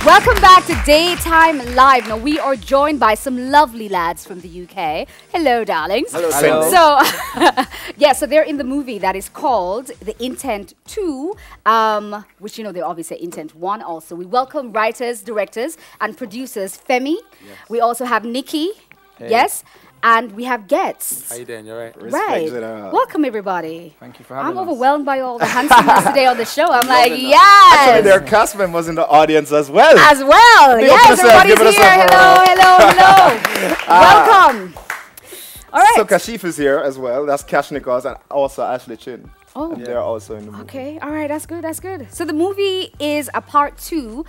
Welcome back to Daytime Live. Now, we are joined by some lovely lads from the UK. Hello, darlings. Hello. Hello. So, yeah, so they're in the movie that is called The Intent 2, which, you know, they obviously say Intent 1 also. We welcome writers, directors, and producers, Femi. Yes. We also have Nikki. Hey. Yes. And we have guests. How you doing? You all right? Right. Welcome, everybody. Thank you for having us. I'm overwhelmed by all the handsomeness today on the show. I'm like, yes. Actually, there are cast members in the audience as well. As well. Yes, everybody's here. Hello. Welcome. All right. So Kashif is here as well. That's Cash Nichols and also Ashley Chin. Oh, and they're also in the movie. Okay, all right, that's good, that's good. So the movie is a part 2,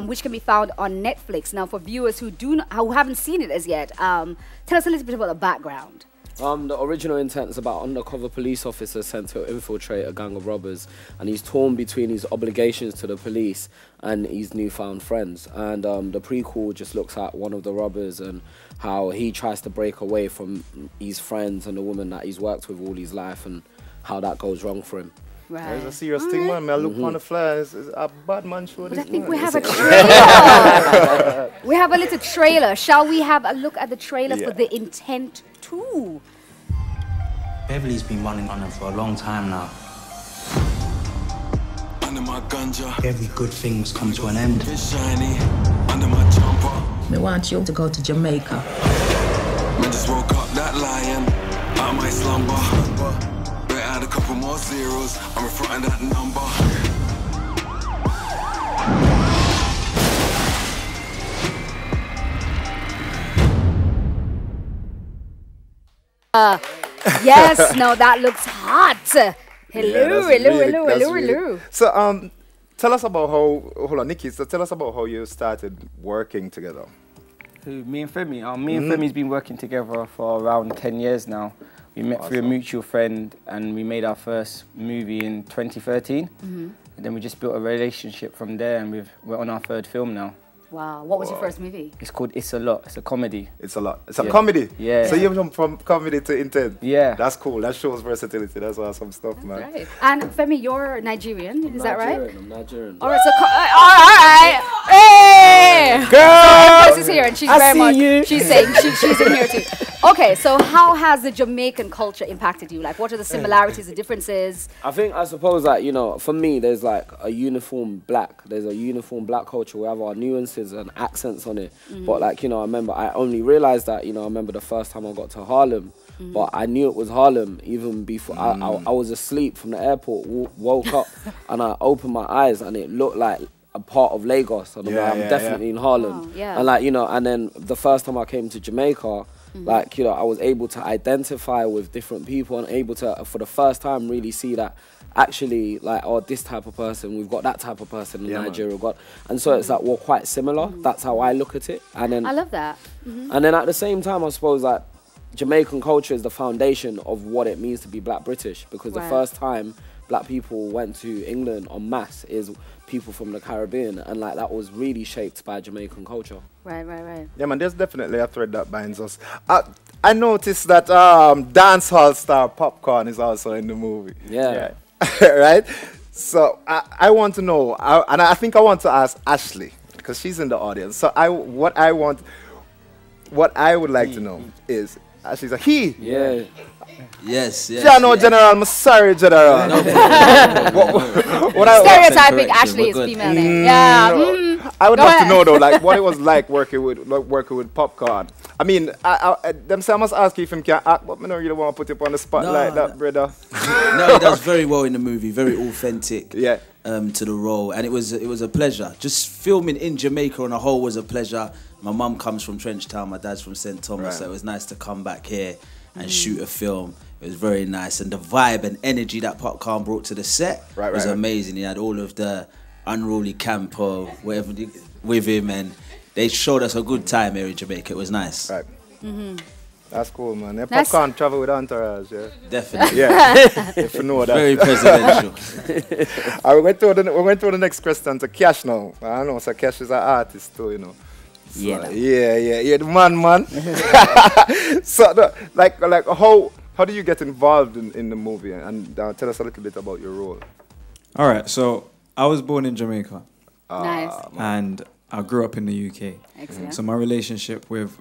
which can be found on Netflix. Now, for viewers who haven't seen it as yet, tell us a little bit about the background. The original intent is about an undercover police officer sent to infiltrate a gang of robbers, and he's torn between his obligations to the police and his newfound friends. And the prequel just looks at one of the robbers and how he tries to break away from his friends and the woman that he's worked with all his life, and how that goes wrong for him. Right. It's a serious thing, man. I look on the fly. It's a bad man show. But I think we have a trailer. We have a little trailer. Shall we have a look at the trailer for The Intent 2? Beverly's been running on him for a long time now. Under my ganja. Every good thing's come to an end. Shiny. Under my jumper. We want you to go to Jamaica. I just woke up that lion out of my slumber. Add a couple more zeros, I'm in front of that number. Yes, no, that looks hot. Hello. So, tell us about hold on, Nikki, so tell us about how you started working together. Who, me and Femi? Me and Femi's been working together for around 10 years now. We met through a mutual friend and we made our first movie in 2013. And then we just built a relationship from there, and we're on our 3rd film now. Wow. What was your first movie? It's called It's a Lot. It's a comedy. It's a lot. It's a comedy? Yeah. So you jumped from comedy to intent? Yeah. That's cool. That shows versatility. That's awesome stuff, man. Right. And Femi, you're Nigerian, is that right? I'm Nigerian. All right, so all right. Hey! Girl! So is here, and she's she's saying she's in here too. Okay, so how has the Jamaican culture impacted you? Like, what are the similarities, the differences? I suppose that, you know, for me, there's like a uniform black culture. We have our nuances and accents on it. But like, you know, I only realized that, you know, I remember the first time I got to Harlem, but I knew it was Harlem even before. I was asleep from the airport, woke up, and I opened my eyes and it looked like a part of Lagos. And I'm definitely in Harlem. Oh, and like, you know, and then the first time I came to Jamaica, like, you know, I was able to identify with different people and able to, for the first time, really see that actually, like, oh, this type of person, we've got that type of person in Nigeria, and so it's like we're quite similar. That's how I look at it. And then I love that. And then at the same time, I suppose that Jamaican culture is the foundation of what it means to be Black British, because the first time Black people went to England en masse is people from the Caribbean, and like that was really shaped by Jamaican culture. Right. Yeah, man, there's definitely a thread that binds us. I noticed that dancehall star Popcorn is also in the movie. Yeah. Right? So I want to know, and I think I want to ask Ashley, because she's in the audience. So what I would like to know is, Ashley's a he. Yeah. Yes. Yeah, no, General, I'm sorry, General. Stereotyping Ashley is female name. I would love to know though, like what it was like working with Popcorn. I mean, them say I must ask you if him can act, but I don't really want to put you up on the spot like that, brother. No, he does very well in the movie. Very authentic. Yeah. To the role, and it was a pleasure. Just filming in Jamaica on a whole was a pleasure. My mum comes from Trenchtown, my dad's from St. Thomas, so it was nice to come back here and shoot a film. It was very nice, and the vibe and energy that Popcorn brought to the set was amazing. He had all of the unruly campo, whatever, with him, and they showed us a good time here in Jamaica. It was nice. Right. That's cool, man. Yeah, Popcorn travel with entourage, yeah. Definitely. Yeah. If you know that. Very presidential. We're going to the next question to Cash now. I don't know, so Cash is an artist too, you know. So, yeah, the man. So, like how do you get involved in the movie? And tell us a little bit about your role. All right, so I was born in Jamaica. Nice. And I grew up in the UK. Excellent. So my relationship with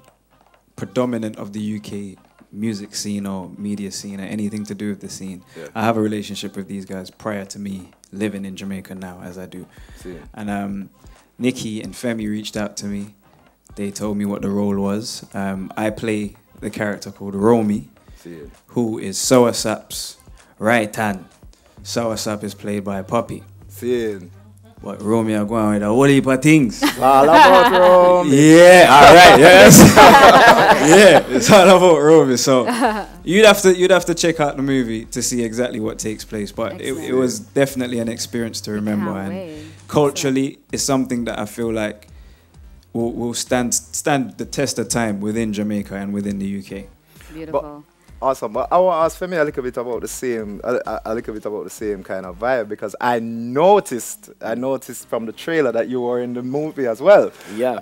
predominant of the UK music scene or media scene or anything to do with the scene, I have a relationship with these guys prior to me living in Jamaica now, as I do. And Nikki and Femi reached out to me. They told me what the role was. I play the character called Romy, who is Soursap's right hand. Soursap is played by Poppy. But Romy are going with a whole heap of things. All about Romy. Yeah, all right, yes. Yeah, it's all about Romy. So you'd have to check out the movie to see exactly what takes place. But it was definitely an experience to remember. And culturally, it's something that I feel like will stand the test of time within Jamaica and within the UK. Beautiful. Awesome. But I want to ask Femi a little bit about the same kind of vibe, because I noticed from the trailer that you were in the movie as well. Yeah.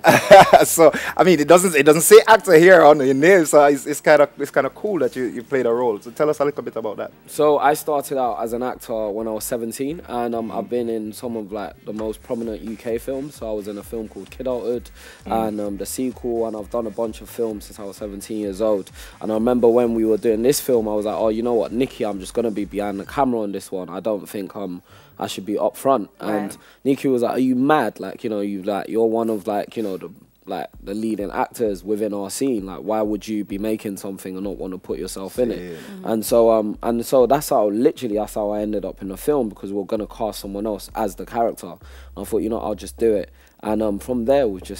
So I mean, it doesn't say actor here on your name, so it's kind of cool that you played a role. So tell us a little bit about that. So I started out as an actor when I was 17, and I've been in some of like the most prominent UK films. So I was in a film called Kidulthood and the sequel, and I've done a bunch of films since I was 17 years old. And I remember when we were doing this film, I was like, oh, you know what, Nikki, I'm just gonna be behind the camera on this one. I don't think I should be up front. And Nikki was like, are you mad? Like, you know, you're one of like, you know, the leading actors within our scene. Like, why would you be making something and not want to put yourself in it? And so that's how I ended up in the film, because we were gonna cast someone else as the character. And I thought, you know, I'll just do it. And from there, we did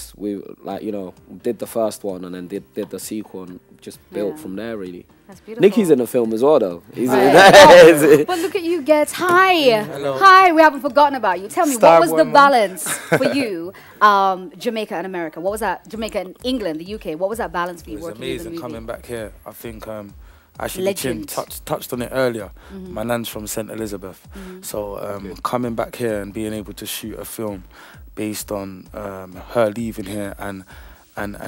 the first one and then did the sequel and just built from there, really. That's beautiful. Nikki's in the film as well, though. But look at you, Gets. Hi. Hello. Hi, we haven't forgotten about you. Tell me, what was the balance for you, Jamaica and America? What was that? Jamaica and England, the UK. What was that balance for you? It was working in the amazing movie? coming back here. I think actually Chin touched on it earlier. My nan's from St. Elizabeth. So coming back here and being able to shoot a film based on her leaving here and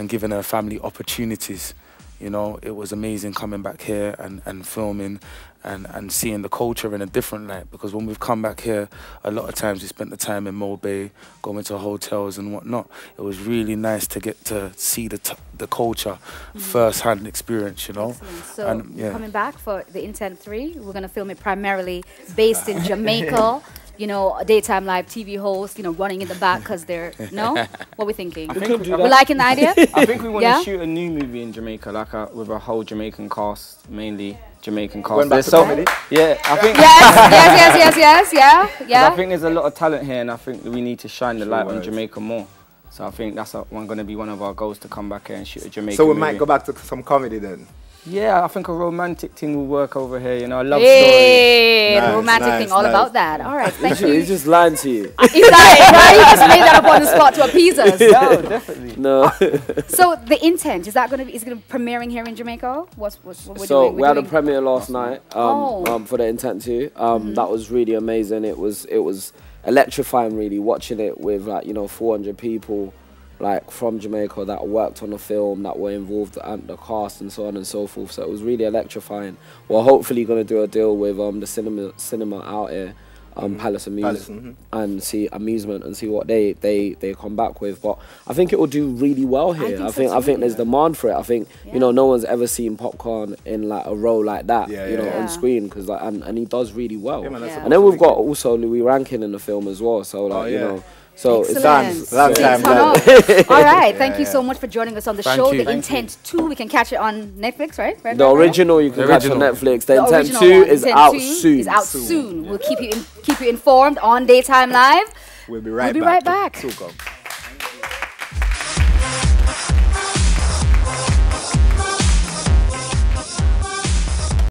giving her family opportunities. You know, it was amazing coming back here and filming and seeing the culture in a different light, because when we've come back here, a lot of times we spent the time in Mo Bay, going to hotels and whatnot. It was really nice to get to see the culture first-hand experience, you know. Excellent. So coming back for the Intent 3, we're going to film it primarily based in Jamaica. You know, a daytime live TV host, you know, running in the back because they're, no? What are we thinking? We're liking the idea? I think we want to shoot a new movie in Jamaica, like with a whole Jamaican cast, mainly Jamaican cast. There's so many. Yeah, I think. Yeah. I think there's a lot of talent here, and I think we need to shine the light on Jamaica more. So I think that's going to be one of our goals, to come back here and shoot a Jamaican So we movie. might go back to some comedy then. Yeah, I think a romantic thing will work over here, you know, a love story. Nice, romantic thing, all about that. All right, thank you. He's just lying to you. He's lying, right? You just made that up on the spot to appease us. No, definitely. No. So the Intent, is it going to be premiering here in Jamaica? What we're doing? We had a premiere last night for the Intent 2. That was really amazing. It was electrifying, really, watching it with 400 people from Jamaica that worked on the film, that were involved and the cast and so on and so forth. So it was really electrifying. We're hopefully going to do a deal with the cinema out here, Palace Amusement, and see what they come back with. But I think it will do really well here. I think there's demand for it. I think no one's ever seen Popcorn in a role like that, on screen, because and he does really well. And then we've got also Louis Rankin in the film as well. So you know. So excellent. It's done. All right, thank you so much for joining us on the show. The Intent 2, we can catch it on Netflix, right? The original you can catch on Netflix. The Intent 2 is out soon. Is out soon. We'll keep you informed on Daytime Live. We'll be right back. We'll be right back. Super.